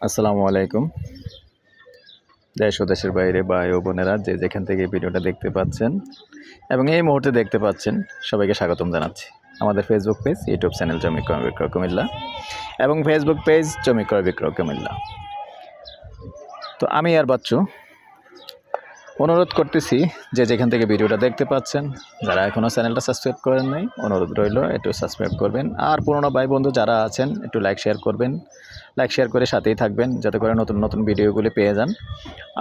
আসসালামু আলাইকুম। দেশ ও দেশের বাইরে ভাই ও বোনেরা যে যেখান থেকে ভিডিওটা দেখতে পাচ্ছেন এবং এই মুহূর্তে দেখতে পাচ্ছেন সবাইকে স্বাগতম জানাচ্ছি আমাদের ফেসবুক পেজ, ইউটিউব চ্যানেল জমি ক্রয় বিক্রয় কুমিল্লা এবং ফেসবুক পেজ জমি ক্রয় বিক্রয় কুমিল্লা। তো আমি আর বাচ্চু অনুরোধ করতেছি যে যেখান থেকে ভিডিওটা দেখতে পাচ্ছেন, যারা এখনও চ্যানেলটা সাবস্ক্রাইব করেন নাই, অনুরোধ রইল একটু সাবস্ক্রাইব করবেন। আর পুরনো ভাই বন্ধু যারা আছেন একটু লাইক শেয়ার করবেন, লাইক শেয়ার করে সাথেই থাকবেন যাতে করে নতুন নতুন ভিডিওগুলি পেয়ে যান।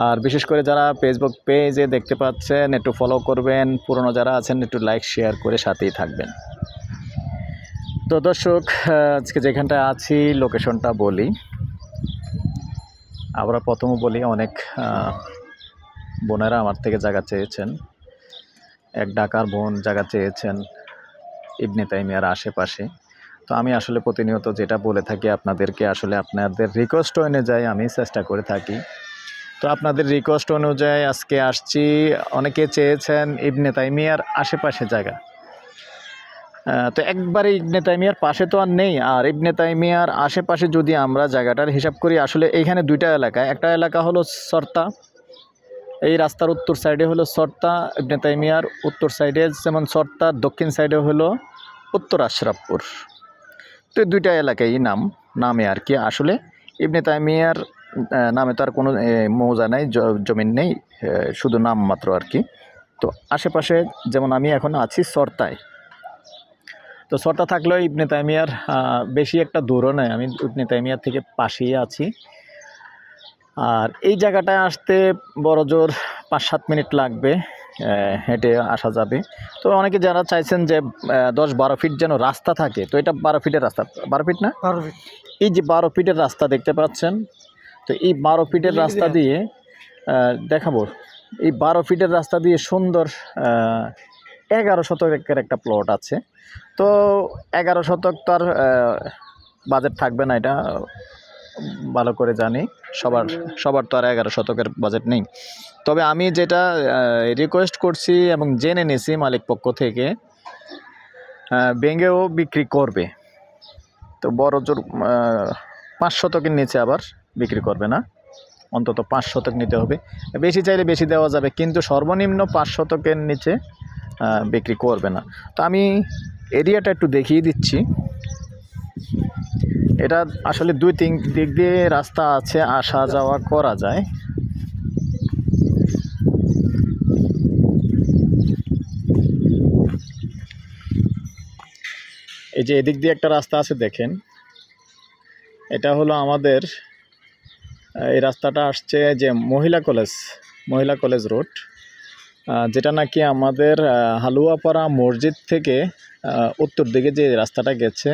আর বিশেষ করে যারা ফেসবুক পেজে দেখতে পাচ্ছেন একটু ফলো করবেন, পুরনো যারা আছেন একটু লাইক শেয়ার করে সাথেই থাকবেন। তো দর্শক, আজকে যেখানটা আছি লোকেশনটা বলি। আমরা প্রথমে বলি, অনেক বোনেরা আমার থেকে জায়গা চেয়েছেন, এক ঢাকার বোন জায়গা চেয়েছেন ইবনে তাইমিয়ার আশেপাশে। তো আমি আসলে প্রতিনিয়ত যেটা বলে থাকি আপনাদেরকে, আসলে আপনাদের রিকোয়েস্ট অনুযায়ী আমি চেষ্টা করে থাকি। তো আপনাদের রিকোয়েস্ট অনুযায়ী আজকে আসছি। অনেকে চেয়েছেন ইবনে তাইমিয়ার আশেপাশে জায়গা, তো একবারে ইবনে তাইমিয়ার পাশে তো আর নেই। আর ইবনে তাইমিয়ার আশেপাশে যদি আমরা জায়গাটার হিসাব করি, আসলে এইখানে দুইটা এলাকা। একটা এলাকা হলো সরতা, এই রাস্তার উত্তর সাইডে হলো সরতা ইবনে তাইমিয়ার, উত্তর সাইডে যেমন সরতার দক্ষিণ সাইডে হলো উত্তর আশরাফপুর। তো এই দুইটা এলাকায় নামে আর কি। আসলে ইবনে তাইমিয়ার নামে তো আর কোনো মৌজা নেই, জমিন নেই, শুধু নাম মাত্র আর কি। তো আশেপাশে যেমন আমি এখন আছি সরতায়, তো সরতা থাকলেও ইবনে তাইমিয়ার বেশি একটা দূরও নয়, আমি ইবনে তাইমিয়ার থেকে পাশেই আছি। আর এই জায়গাটায় আসতে বড় জোর 5-7 মিনিট লাগবে, হেঁটে আসা যাবে। তো অনেকে যারা চাইছেন যে 10-12 ফিট যেন রাস্তা থাকে, তো এটা 12 ফিটের রাস্তা। 12 ফিট না, 12 ফিট। এই যে 12 ফিটের রাস্তা দেখতে পাচ্ছেন, তো এই 12 ফিটের রাস্তা দিয়ে দেখাবো। এই 12 ফিটের রাস্তা দিয়ে সুন্দর 11 শতকের একটা প্লট আছে। তো 11 শতক তো আর বাজেট থাকবে না, এটা ভালো করে জানি। সবার তো আর 11 শতকের বাজেট নেই। তবে আমি যেটা রিকোয়েস্ট করছি এবং জেনে নিয়েছি মালিক পক্ষ থেকে, ভেঙেও বিক্রি করবে। তো বড় জোর 5 শতকের নিচে আবার বিক্রি করবে না, অন্তত 5 শতক নিতে হবে। বেশি চাইলে বেশি দেওয়া যাবে, কিন্তু সর্বনিম্ন 5 শতকের নিচে বিক্রি করবে না। তো আমি এরিয়াটা একটু দেখিয়ে দিচ্ছি। এটা আসলে 2-3 দিক দিয়ে রাস্তা আছে, আসা যাওয়া করা যায়। এই যে এদিক দিয়ে একটা রাস্তা আছে দেখেন, এটা হলো আমাদের, এই রাস্তাটা আসছে যে মহিলা কলেজ রোড, যেটা নাকি আমাদের হালুয়াপাড়া মসজিদ থেকে উত্তর দিকে যে রাস্তাটা গেছে,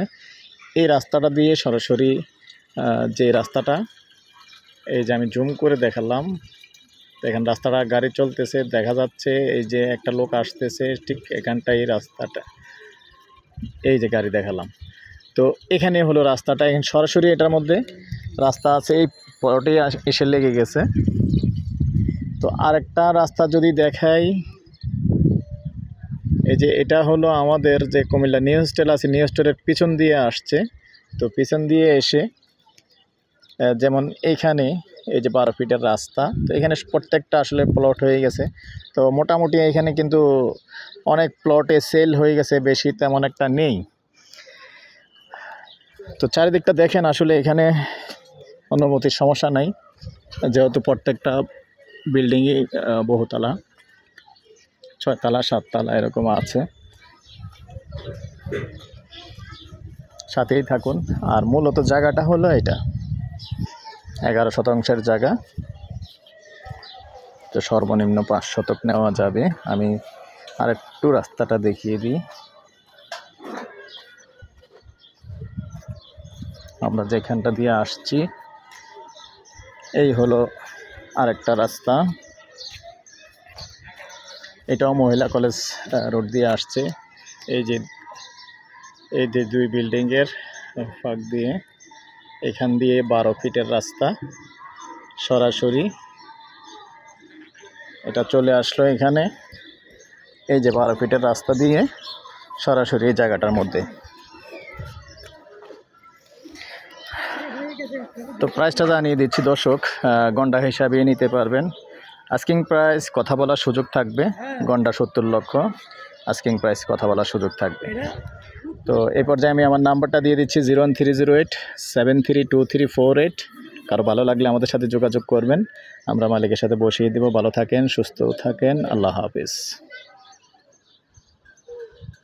এই রাস্তাটা দিয়ে সরাসরি যে রাস্তাটা, এই যে আমি জুম করে দেখালাম, দেখেন রাস্তাটা গাড়ি চলতেছে দেখা যাচ্ছে। এই যে একটা লোক আসতেছে ঠিক এখানটাই রাস্তাটা, এই যে গাড়ি দেখালাম। তো এখানে হলো রাস্তাটা, এখানে সরাসরি এটার মধ্যে রাস্তা আছে, এই পরটাই এসে লেগে গেছে। তো আরেকটা রাস্তা যদি দেখাই, এই যে এটা হলো আমাদের যে কুমিল্লা নিউ হোস্টেল আছে, নিউ হোস্টেলের পিছন দিয়ে আসছে। তো পিছন দিয়ে এসে যেমন এইখানে এই যে 12 ফিটের রাস্তা, তো এখানে প্রত্যেকটা আসলে প্লট হয়ে গেছে। তো মোটামুটি এখানে কিন্তু অনেক প্লটে সেল হয়ে গেছে, বেশি তেমন একটা নেই। তো চারিদিকটা দেখেন, আসলে এখানে অনুমতির সমস্যা নাই, যেহেতু প্রত্যেকটা বিল্ডিংই বহুতলা, 6 তলা 7 তলা এরকম আছে। সাথেই থাকুন। আর মূলত জায়গাটা হলো এটা 11 শতাংশের জায়গা, তো সর্বনিম্ন 5 শতক নেওয়া যাবে। আমি আরেকটু রাস্তাটা দেখিয়ে দিই। আমরা যেখানটা দিয়ে আসছি, এই হলো আরেকটা রাস্তা, এটাও মহিলা কলেজ রোড দিয়ে আসছে। এই যে 2 বিল্ডিংয়ের ফাঁক দিয়ে, এখান দিয়ে 12 ফিটের রাস্তা সরাসরি এটা চলে আসলো এখানে। এই যে 12 ফিটের রাস্তা দিয়ে সরাসরি এই জায়গাটার মধ্যে। তো প্রাইসটা জানিয়ে দিচ্ছি দর্শক, গন্ডা হিসাবে নিতে পারবেন। আস্কিং প্রাইস কথা বলার সুযোগ থাকবে, গন্ডা 70 লক্ষ, আস্কিং প্রাইস কথা বলার সুযোগ থাকবে। তো এই পর্যায়ে আমি আমার নাম্বারটা দিয়ে দিচ্ছি 01308 732348। কারো ভালো লাগলে আমাদের সাথে যোগাযোগ করবেন, আমরা মালিকের সাথে বসিয়ে দেব। ভালো থাকেন, সুস্থ থাকেন, আল্লাহ হাফিজ।